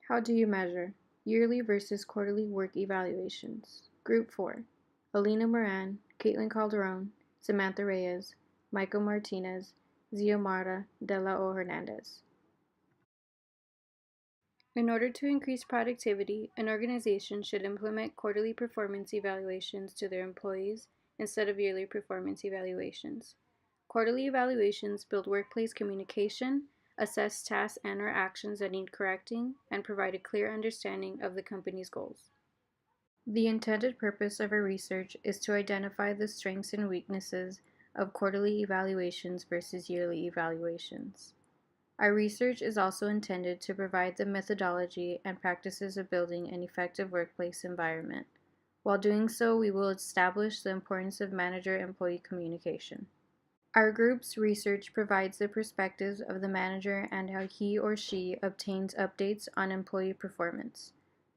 How do you measure yearly versus quarterly work evaluations? Group 4: Alina Moran, Caitlin Calderon, Samantha Reyes, Michael Martinez, Xiomara de la O. Hernandez. In order to increase productivity, an organization should implement quarterly performance evaluations to their employees instead of yearly performance evaluations. Quarterly evaluations build workplace communication, assess tasks and/or actions that need correcting, and provide a clear understanding of the company's goals. The intended purpose of our research is to identify the strengths and weaknesses of quarterly evaluations versus yearly evaluations. Our research is also intended to provide the methodology and practices of building an effective workplace environment. While doing so, we will establish the importance of manager-employee communication. Our group's research provides the perspectives of the manager and how he or she obtains updates on employee performance.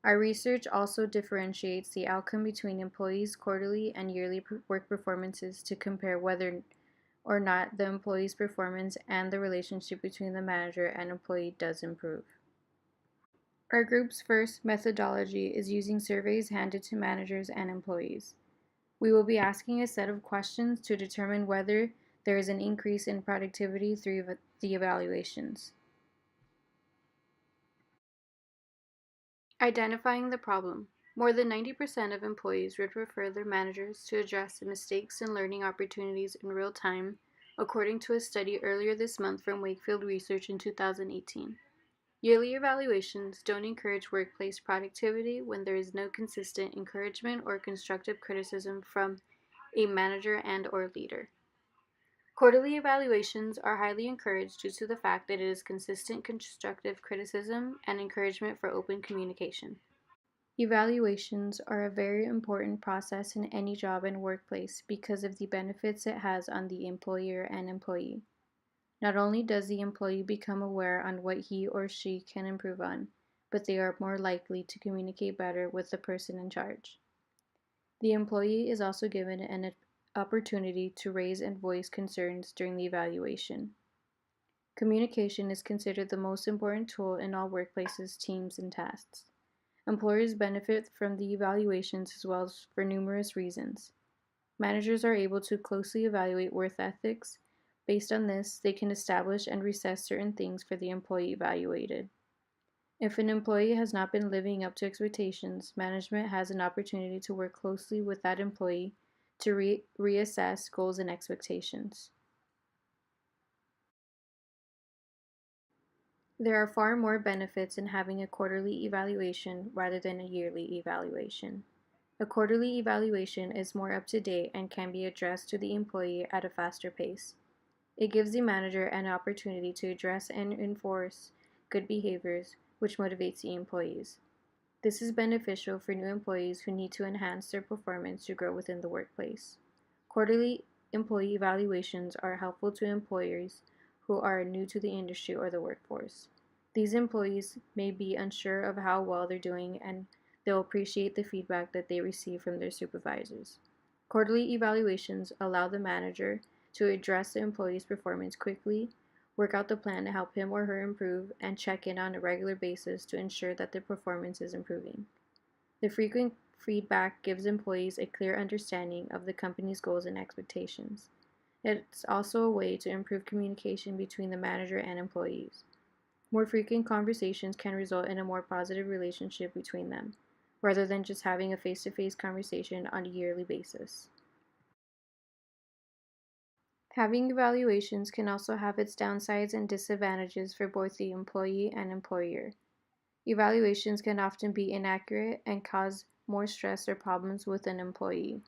Our research also differentiates the outcome between employees' quarterly and yearly work performances to compare whether or not the employee's performance and the relationship between the manager and employee does improve. Our group's first methodology is using surveys handed to managers and employees. We will be asking a set of questions to determine whether there is an increase in productivity through the evaluations. Identifying the problem. More than 90% of employees would prefer their managers to address the mistakes and learning opportunities in real time, according to a study earlier this month from Wakefield Research in 2018. Yearly evaluations don't encourage workplace productivity when there is no consistent encouragement or constructive criticism from a manager and/or leader. Quarterly evaluations are highly encouraged due to the fact that it is consistent constructive criticism and encouragement for open communication. Evaluations are a very important process in any job and workplace because of the benefits it has on the employer and employee. Not only does the employee become aware on what he or she can improve on, but they are more likely to communicate better with the person in charge. The employee is also given an opportunity to raise and voice concerns during the evaluation. Communication is considered the most important tool in all workplaces, teams, and tasks. Employers benefit from the evaluations as well as for numerous reasons. Managers are able to closely evaluate work ethics. Based on this, they can establish and reassess certain things for the employee evaluated. If an employee has not been living up to expectations, management has an opportunity to work closely with that employee to reassess goals and expectations. There are far more benefits in having a quarterly evaluation rather than a yearly evaluation. A quarterly evaluation is more up to date and can be addressed to the employee at a faster pace. It gives the manager an opportunity to address and enforce good behaviors, which motivates the employees. This is beneficial for new employees who need to enhance their performance to grow within the workplace. Quarterly employee evaluations are helpful to employers who are new to the industry or the workforce. These employees may be unsure of how well they're doing and they'll appreciate the feedback that they receive from their supervisors. Quarterly evaluations allow the manager to address the employee's performance quickly, work out the plan to help him or her improve, and check in on a regular basis to ensure that their performance is improving. The frequent feedback gives employees a clear understanding of the company's goals and expectations. It's also a way to improve communication between the manager and employees. More frequent conversations can result in a more positive relationship between them, rather than just having a face-to-face conversation on a yearly basis. Having evaluations can also have its downsides and disadvantages for both the employee and employer. Evaluations can often be inaccurate and cause more stress or problems with an employee.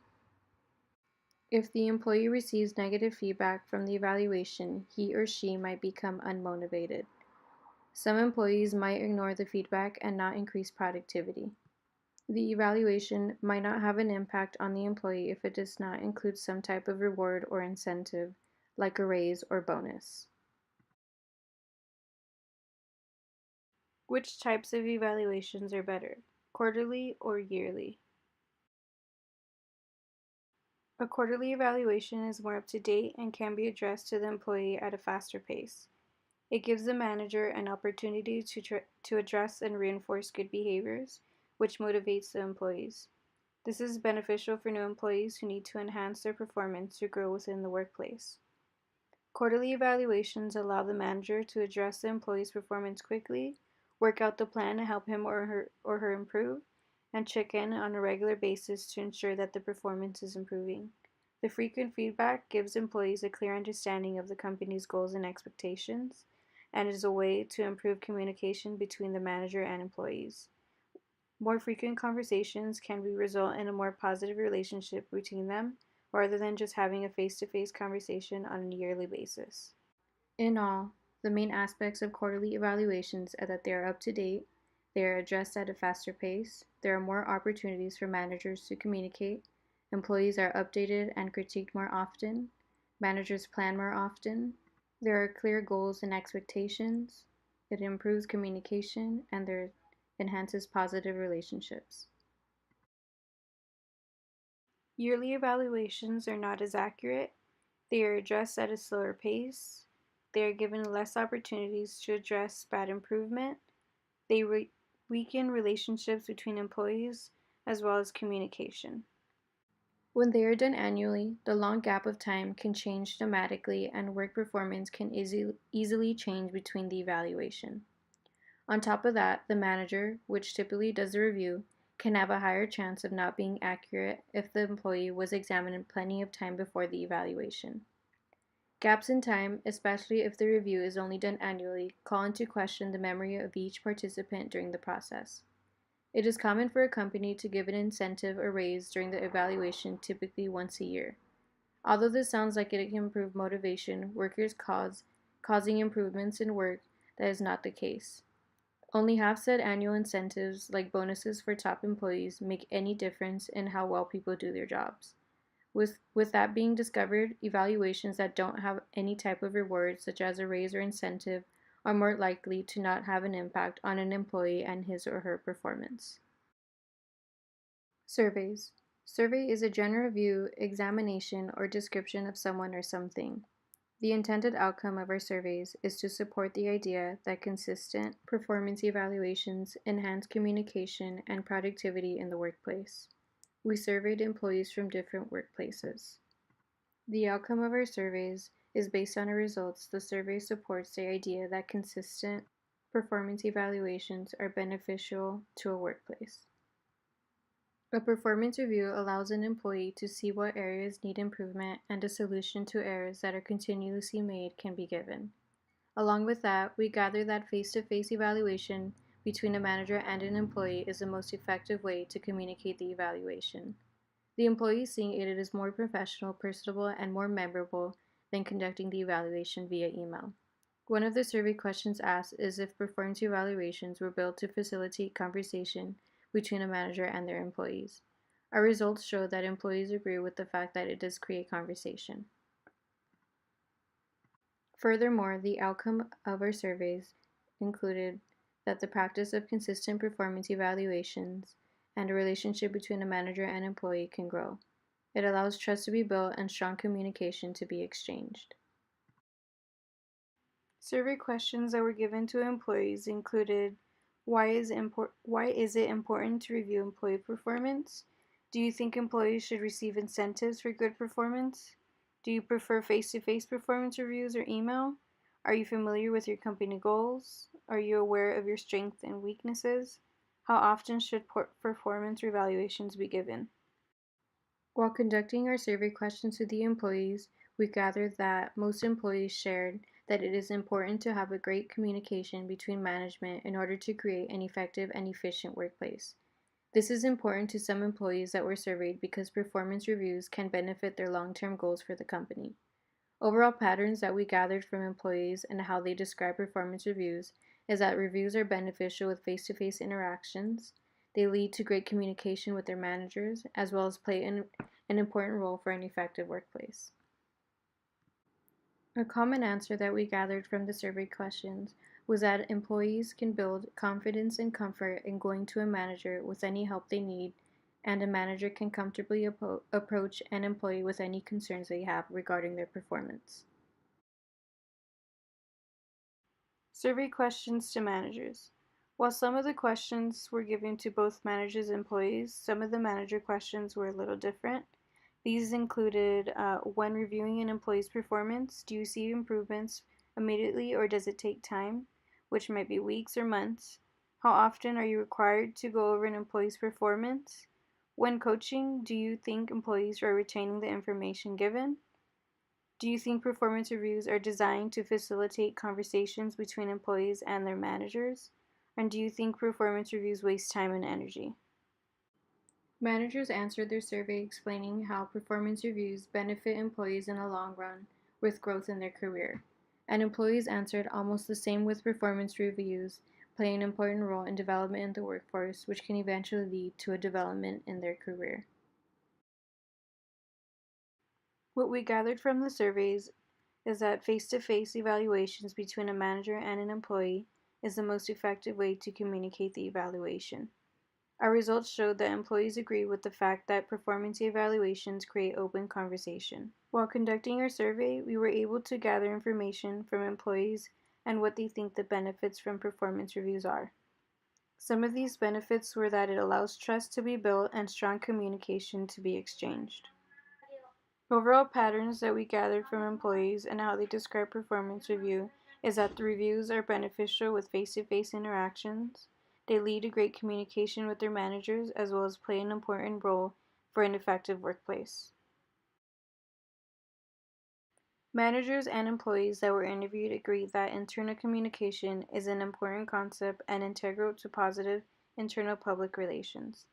If the employee receives negative feedback from the evaluation, he or she might become unmotivated. Some employees might ignore the feedback and not increase productivity. The evaluation might not have an impact on the employee if it does not include some type of reward or incentive, like a raise or bonus. Which types of evaluations are better, quarterly or yearly? A quarterly evaluation is more up to date and can be addressed to the employee at a faster pace. It gives the manager an opportunity to address and reinforce good behaviors, which motivates the employees. This is beneficial for new employees who need to enhance their performance to grow within the workplace. Quarterly evaluations allow the manager to address the employee's performance quickly, work out the plan to help him or her improve, and check in on a regular basis to ensure that the performance is improving. The frequent feedback gives employees a clear understanding of the company's goals and expectations, and is a way to improve communication between the manager and employees. More frequent conversations can result in a more positive relationship between them, rather than just having a face to face conversation on a yearly basis. In all, the main aspects of quarterly evaluations are that they are up to date, they are addressed at a faster pace, there are more opportunities for managers to communicate, employees are updated and critiqued more often, managers plan more often, there are clear goals and expectations, it improves communication, and there enhances positive relationships. Yearly evaluations are not as accurate. They are addressed at a slower pace. They are given less opportunities to address bad improvement. They weaken relationships between employees as well as communication. When they are done annually, the long gap of time can change dramatically and work performance can easily change between the evaluation. On top of that, the manager, which typically does the review, can have a higher chance of not being accurate if the employee was examined plenty of time before the evaluation. Gaps in time, especially if the review is only done annually, call into question the memory of each participant during the process. It is common for a company to give an incentive or raise during the evaluation typically once a year. Although this sounds like it can improve motivation, causing improvements in work, that is not the case. Only half said annual incentives, like bonuses for top employees, make any difference in how well people do their jobs. With that being discovered, evaluations that don't have any type of reward, such as a raise or incentive, are more likely to not have an impact on an employee and his or her performance. Surveys. Survey is a general review, examination, or description of someone or something. The intended outcome of our surveys is to support the idea that consistent performance evaluations enhance communication and productivity in the workplace. We surveyed employees from different workplaces. The outcome of our surveys is based on our results. The survey supports the idea that consistent performance evaluations are beneficial to a workplace. A performance review allows an employee to see what areas need improvement and a solution to errors that are continuously made can be given. Along with that, we gather that face-to-face evaluation between a manager and an employee is the most effective way to communicate the evaluation. The employee seeing it is more professional, personable, and more memorable than conducting the evaluation via email. One of the survey questions asked is if performance evaluations were built to facilitate conversation between a manager and their employees. Our results show that employees agree with the fact that it does create conversation. Furthermore, the outcome of our surveys included that the practice of consistent performance evaluations and a relationship between a manager and employee can grow. It allows trust to be built and strong communication to be exchanged. Survey questions that were given to employees included: why is it important to review employee performance? Do you think employees should receive incentives for good performance? Do you prefer face-to-face performance reviews or email? Are you familiar with your company goals? Are you aware of your strengths and weaknesses? How often should performance evaluations be given? While conducting our survey questions to the employees, we gathered that most employees shared that it is important to have a great communication between management in order to create an effective and efficient workplace. This is important to some employees that were surveyed because performance reviews can benefit their long-term goals for the company. Overall patterns that we gathered from employees and how they describe performance reviews is that reviews are beneficial with face-to-face interactions. They lead to great communication with their managers, as well as play an important role for an effective workplace. A common answer that we gathered from the survey questions was that employees can build confidence and comfort in going to a manager with any help they need, and a manager can comfortably approach an employee with any concerns they have regarding their performance. Survey questions to managers. While some of the questions were given to both managers and employees, some of the manager questions were a little different. These included when reviewing an employee's performance, do you see improvements immediately or does it take time, which might be weeks or months? How often are you required to go over an employee's performance? When coaching, do you think employees are retaining the information given? Do you think performance reviews are designed to facilitate conversations between employees and their managers? And do you think performance reviews waste time and energy? Managers answered their survey explaining how performance reviews benefit employees in the long run with growth in their career. And employees answered almost the same, with performance reviews playing an important role in development in the workforce, which can eventually lead to a development in their career. What we gathered from the surveys is that face-to-face evaluations between a manager and an employee is the most effective way to communicate the evaluation. Our results showed that employees agree with the fact that performance evaluations create open conversation. While conducting our survey, we were able to gather information from employees and what they think the benefits from performance reviews are. Some of these benefits were that it allows trust to be built and strong communication to be exchanged. Overall patterns that we gathered from employees and how they describe performance review is that the reviews are beneficial with face-to-face interactions. They lead to great communication with their managers as well as play an important role for an effective workplace. Managers and employees that were interviewed agreed that internal communication is an important concept and integral to positive internal public relations.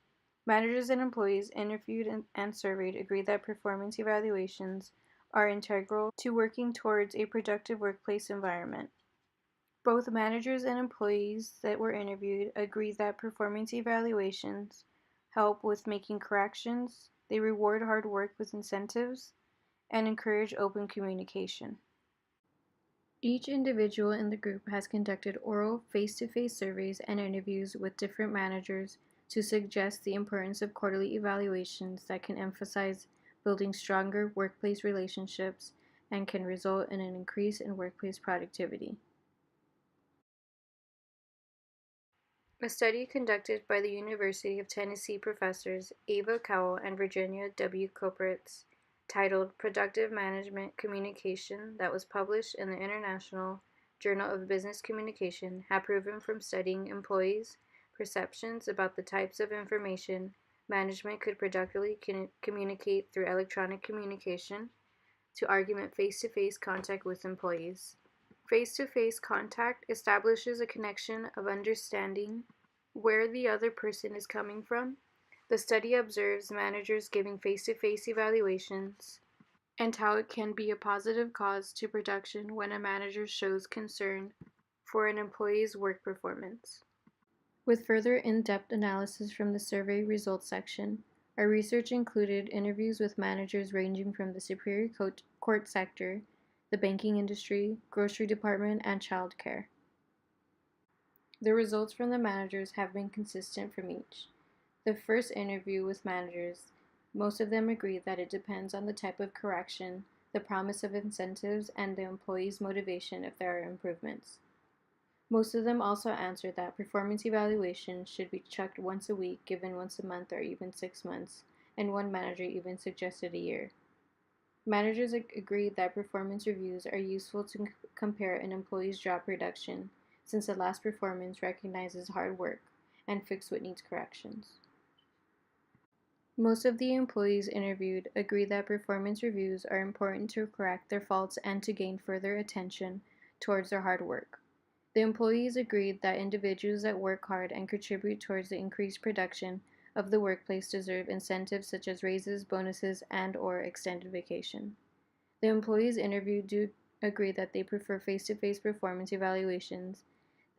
Managers and employees interviewed and surveyed agreed that performance evaluations are integral to working towards a productive workplace environment. Both managers and employees that were interviewed agreed that performance evaluations help with making corrections, they reward hard work with incentives, and encourage open communication. Each individual in the group has conducted oral, face-to-face surveys and interviews with different managers to suggest the importance of quarterly evaluations that can emphasize building stronger workplace relationships and can result in an increase in workplace productivity. A study conducted by the University of Tennessee professors Ava Cowell and Virginia W. Kopritz, titled Productive Management Communication, that was published in the International Journal of Business Communication, had proven from studying employees' perceptions about the types of information management could productively communicate through electronic communication to argument face-to-face contact with employees. Face-to-face contact establishes a connection of understanding where the other person is coming from. The study observes managers giving face-to-face evaluations and how it can be a positive cause to production when a manager shows concern for an employee's work performance. With further in-depth analysis from the survey results section, our research included interviews with managers ranging from the Superior Court sector, the banking industry, grocery department, and childcare. The results from the managers have been consistent from each. The first interview with managers, most of them agreed that it depends on the type of correction, the promise of incentives, and the employee's motivation if there are improvements. Most of them also answered that performance evaluations should be checked once a week, given once a month, or even 6 months, and one manager even suggested a year. Managers agreed that performance reviews are useful to compare an employee's job production, since the last performance recognizes hard work and fix what needs corrections. Most of the employees interviewed agreed that performance reviews are important to correct their faults and to gain further attention towards their hard work. The employees agreed that individuals that work hard and contribute towards the increased production of the workplace deserve incentives such as raises, bonuses, and/or extended vacation. The employees interviewed do agree that they prefer face-to-face performance evaluations,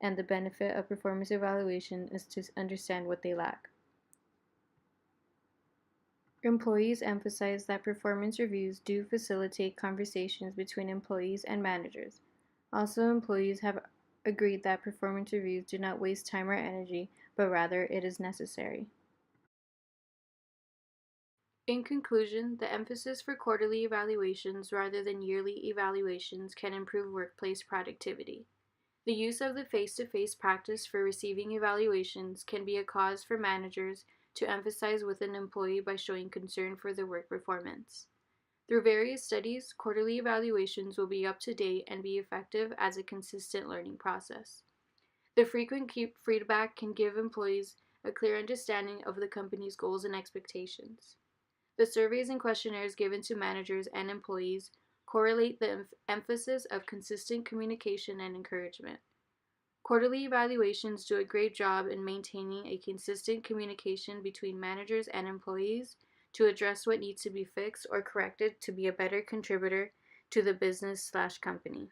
and the benefit of performance evaluation is to understand what they lack. Employees emphasize that performance reviews do facilitate conversations between employees and managers. Also, employees have agreed that performance reviews do not waste time or energy, but rather it is necessary. In conclusion, the emphasis for quarterly evaluations rather than yearly evaluations can improve workplace productivity. The use of the face-to-face practice for receiving evaluations can be a cause for managers to emphasize with an employee by showing concern for their work performance. Through various studies, quarterly evaluations will be up to date and be effective as a consistent learning process. The frequent feedback can give employees a clear understanding of the company's goals and expectations. The surveys and questionnaires given to managers and employees correlate the emphasis of consistent communication and encouragement. Quarterly evaluations do a great job in maintaining a consistent communication between managers and employees to address what needs to be fixed or corrected to be a better contributor to the business/company.